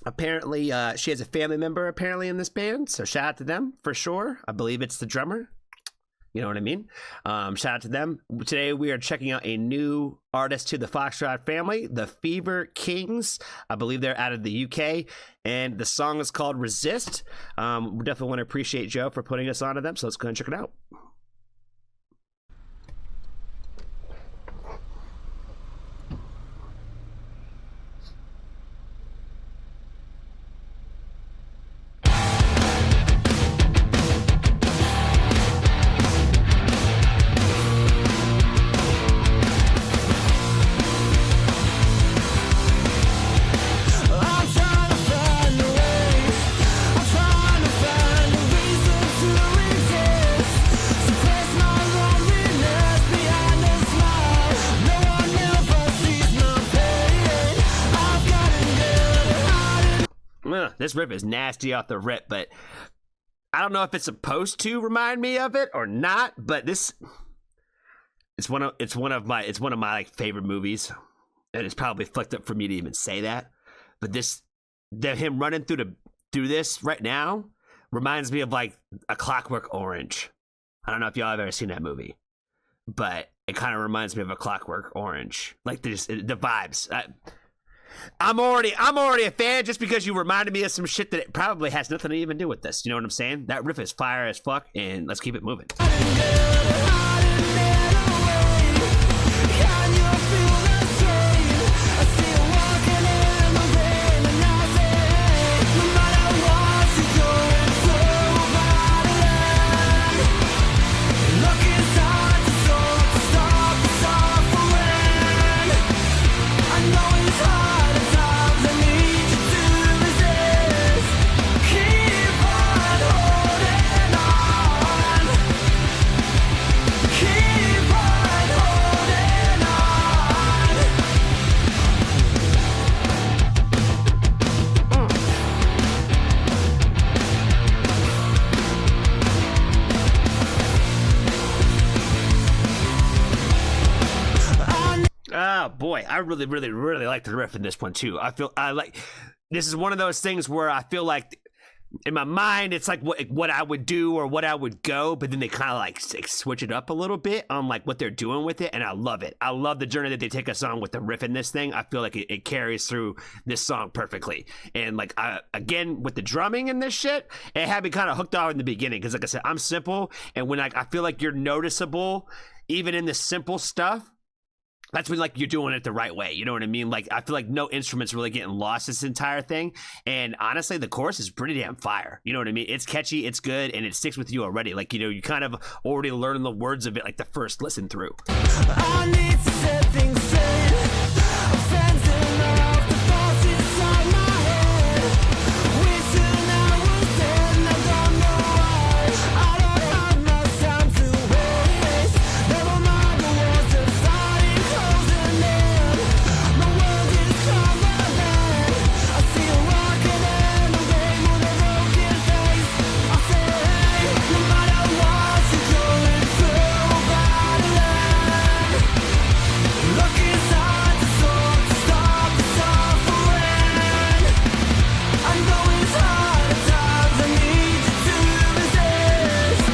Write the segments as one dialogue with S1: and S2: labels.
S1: Apparently, she has a family member apparently in this band, so shout out to them for sure. I believe it's the drummer. You know what I mean? Shout out to them. Today we are checking out a new artist to the Foxtrot family, the Fever Kings. I believe they're out of the UK, and the song is called Resist. We definitely want to appreciate Joe for putting us onto them, so let's go and check it out. This riff is nasty off the rip, but I don't know if it's supposed to remind me of it or not. But this, it's one of my like favorite movies, and it's probably fucked up for me to even say that. But him running through this right now reminds me of like A Clockwork Orange. I don't know if y'all have ever seen that movie, but it kind of reminds me of A Clockwork Orange. Like the vibes. I'm already a fan just because you reminded me of some shit that it probably has nothing to even do with this. You know what I'm saying? That riff is fire as fuck, and let's keep it moving. Oh boy, I really like the riff in this one too. This is one of those things where I feel like in my mind it's like what I would do or what I would go, but then they kind of like switch it up a little bit on like what they're doing with it, and I love it. I love the journey that they take us on with the riff in this thing. I feel like it carries through this song perfectly, and like again with the drumming in this shit, it had me kind of hooked on in the beginning because like I said, I'm simple, and when I feel like you're noticeable even in the simple stuff. That's when like you're doing it the right way. You know what I mean? Like I feel like no instrument's really getting lost this entire thing. And honestly, the chorus is pretty damn fire. You know what I mean? It's catchy, it's good, and it sticks with you already. Like, you know, you kind of already learn the words of it like the first listen through. I need to set things straight. I'm fencing off the thoughts inside my head. Wishing I was dead and I don't know why. I don't have much time to waste. Never mind the words that starting closing in. My world is crumbling. I see a rocket and a rain with a broken face. I say, hey, no matter what you're going through, battling. Look inside the soul to stop the suffering. I know it's hard at times, I need you to resist.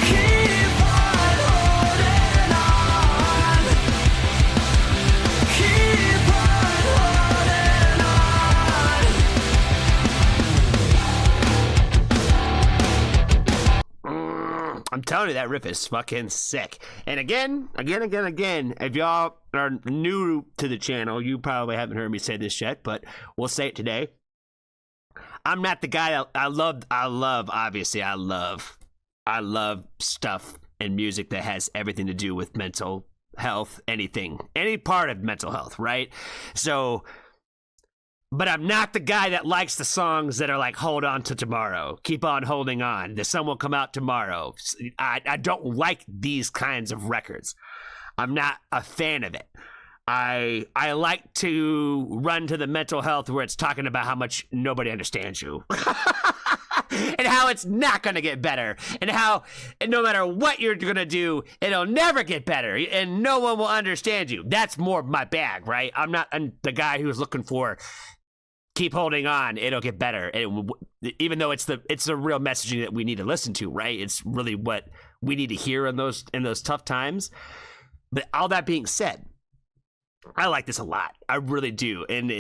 S1: Keep on holding on. Keep on holding on. I'm telling you, that riff is fucking sick. And again, if y'all are new to the channel, you probably haven't heard me say this yet, but we'll say it today. I'm not the guy that I love stuff and music that has everything to do with mental health, anything, any part of mental health, right? So, but I'm not the guy that likes the songs that are like, hold on to tomorrow, keep on holding on, the sun will come out tomorrow. I don't like these kinds of records. I'm not a fan of it. I like to run to the mental health where it's talking about how much nobody understands you. And how it's not going to get better. And how no matter what you're going to do, it'll never get better. And no one will understand you. That's more my bag, right? I'm the guy who's looking for keep holding on, it'll get better. Even though it's the real messaging that we need to listen to, right? It's really what we need to hear in those tough times. But all that being said, I like this a lot. I really do. And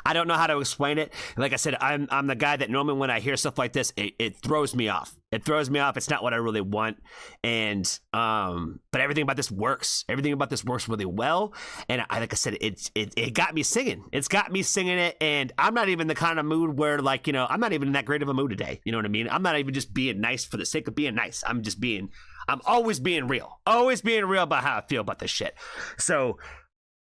S1: I don't know how to explain it. Like I said, I'm the guy that normally when I hear stuff like this, it throws me off. It throws me off. It's not what I really want. And but everything about this works. Everything about this works really well. And like I said, it got me singing. It's got me singing it. And I'm not even the kind of mood where, like, you know, I'm not even in that great of a mood today. You know what I mean? I'm not even just being nice for the sake of being nice. I'm always being real. Always being real about how I feel about this shit. So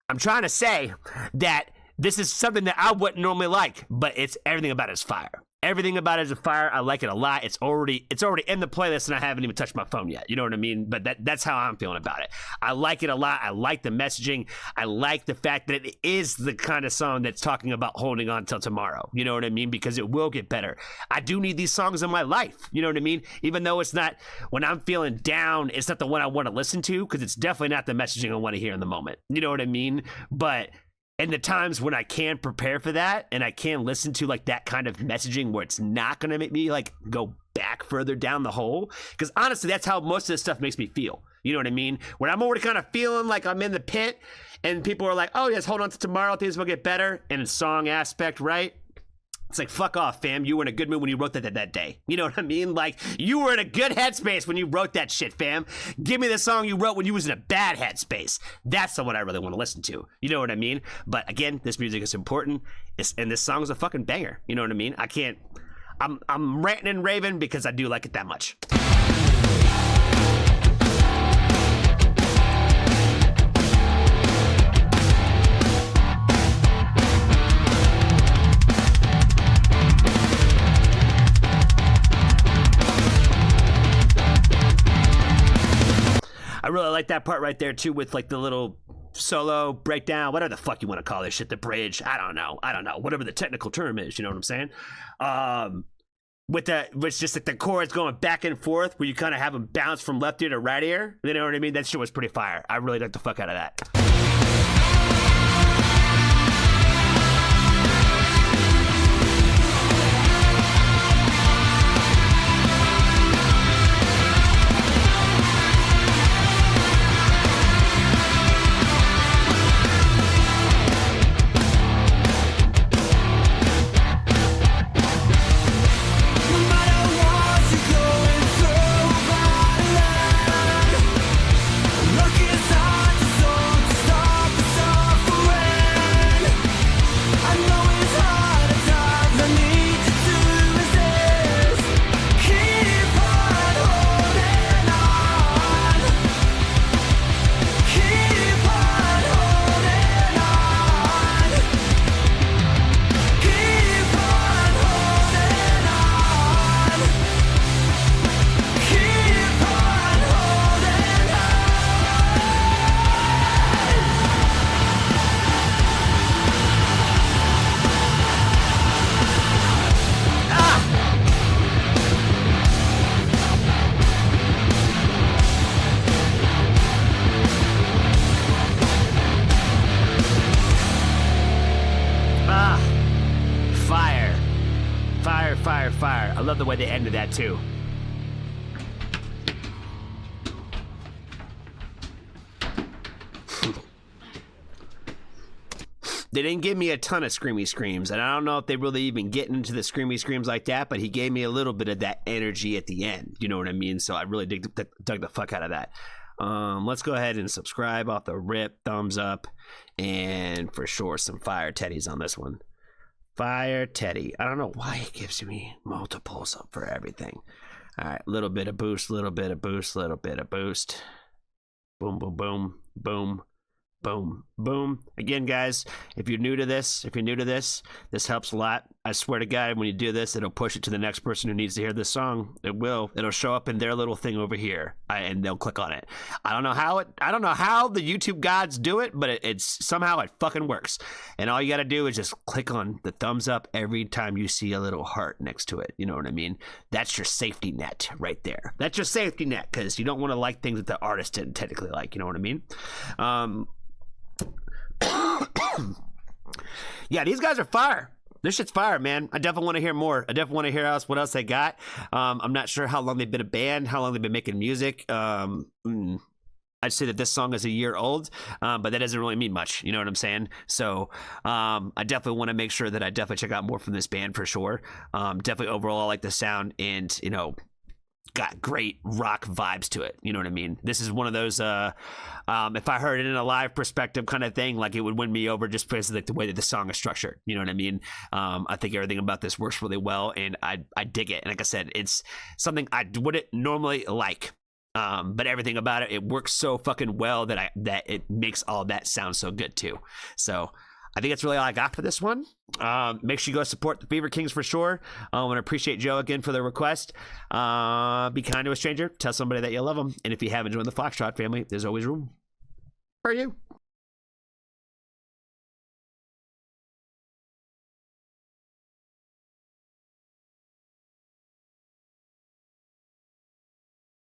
S1: I'm trying to say that this is something that I wouldn't normally like, but it's everything about it is fire. Everything about it is a fire. I like it a lot. It's already in the playlist, and I haven't even touched my phone yet. You know what I mean? But that's how I'm feeling about it. I like it a lot. I like the messaging. I like the fact that it is the kind of song that's talking about holding on till tomorrow. You know what I mean? Because it will get better. I do need these songs in my life. You know what I mean? Even though it's not, when I'm feeling down, it's not the one I want to listen to, because it's definitely not the messaging I want to hear in the moment. You know what I mean? But and the times when I can prepare for that and I can listen to like that kind of messaging where it's not going to make me like go back further down the hole. Because honestly, that's how most of this stuff makes me feel. You know what I mean? When I'm already kind of feeling like I'm in the pit and people are like, oh, yes, hold on to tomorrow. Things will get better. And in song aspect, right? It's like, fuck off, fam. You were in a good mood when you wrote that day. You know what I mean? Like, you were in a good headspace when you wrote that shit, fam. Give me the song you wrote when you was in a bad headspace. That's the one I really want to listen to. You know what I mean? But again, this music is important. And this song is a fucking banger. You know what I mean? I'm ranting and raving because I do like it that much. I really like that part right there too, with like the little solo breakdown, whatever the fuck you want to call this shit, the bridge. I don't know, whatever the technical term is. You know what I'm saying? With just like the chords going back and forth, where you kind of have them bounce from left ear to right ear. You know what I mean? That shit was pretty fire. I really liked the fuck out of that. Fire. I love the way they ended that too. They didn't give me a ton of screamy screams, and I don't know if they really even get into the screamy screams like that, but he gave me a little bit of that energy at the end. You know what I mean? So I really dug the fuck out of that. Let's go ahead and subscribe off the rip, thumbs up, and for sure some fire teddies on this one. Fire Teddy. I don't know why he gives me multiples up for everything. All right, little bit of boost, little bit of boost, little bit of boost. Boom, boom, boom, boom, boom, boom. Again, guys, if you're new to this, this helps a lot. I swear to God, when you do this, it'll push it to the next person who needs to hear this song. It will. It'll show up in their little thing over here, and they'll click on it. I don't know how the YouTube gods do it, but it's somehow it fucking works. And all you got to do is just click on the thumbs up every time you see a little heart next to it. You know what I mean? That's your safety net right there. That's your safety net, because you don't want to like things that the artist didn't technically like. You know what I mean? Yeah, these guys are fire. This shit's fire, man. I definitely want to hear more. I definitely want to hear what else they got. I'm not sure how long they've been a band, how long they've been making music. I'd say that this song is a year old, but that doesn't really mean much. You know what I'm saying? So I definitely want to make sure that I definitely check out more from this band for sure. Definitely overall, I like the sound and, you know, got great rock vibes to it. You know what I mean? This is one of those, if I heard it in a live perspective kind of thing, like it would win me over just because of like the way that the song is structured. You know what I mean? I think everything about this works really well, and I dig it. And like I said, it's something I wouldn't normally like. But everything about it works so fucking well that it makes all that sound so good too. So I think that's really all I got for this one. Make sure you go support the Fever Kings for sure. I want to appreciate Joe again for the request. Be kind to a stranger. Tell somebody that you love them. And if you haven't joined the Foxtrot family, there's always room for you.